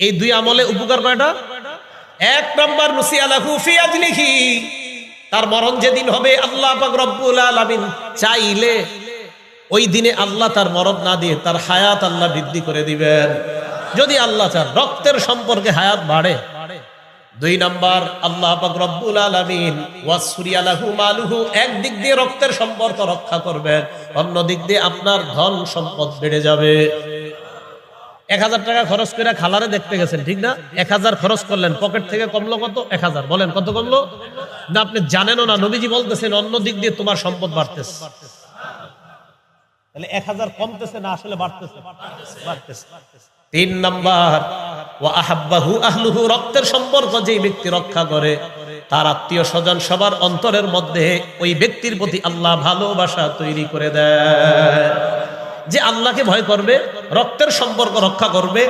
এই দুই আমলে উপকার কয়টা? এক নম্বর নুসিয়া লাহু ফি আজলিহি, তার মরণ যেদিন হবে আল্লাহ পাক রব্বুল আলামিন চাইলে ওই দিনে আল্লাহ তার মরণ না দিয়ে তার হায়াত আল্লাহ বৃদ্ধি করে দিবেন, যদি আল্লাহ চান। রক্তের সম্পর্কে হায়াত বাড়ে। দুই নাম্বার আল্লাহ পাক রব্বুল আলামিন ওয়াসরিয়া লাহু মালুহু, এক দিক দিয়ে রক্তের সম্পর্ক রক্ষা করবেন, অন্য দিক দিয়ে আপনার ধন সম্পদ বেড়ে যাবে। 1000 টাকা খরচ করে খালারে দেখতে গেছেন, ঠিক না? 1000 খরচ করলেন, পকেট থেকে কমলো কত? 1000। বলেন কত কমলো? না আপনি জানেনও না। নবীজি বলতেছেন অন্য দিক দিয়ে তোমার সম্পদ বাড়তেছে। তাহলে 1000 কমতেছে না আসলে বাড়তেছে? বাড়তেছে। 3 নাম্বার ওয়া আহাব্বাহু আহলুহু, রক্তের সম্পর্ক যেই ব্যক্তি রক্ষা করে তার আত্মীয় স্বজন সবার অন্তরের মধ্যে ওই ব্যক্তির প্রতি আল্লাহ ভালোবাসা তৈরি করে দেয়, যে আল্লাহকে ভয় করবে, রক্তের সম্পর্ক রক্ষা করবে।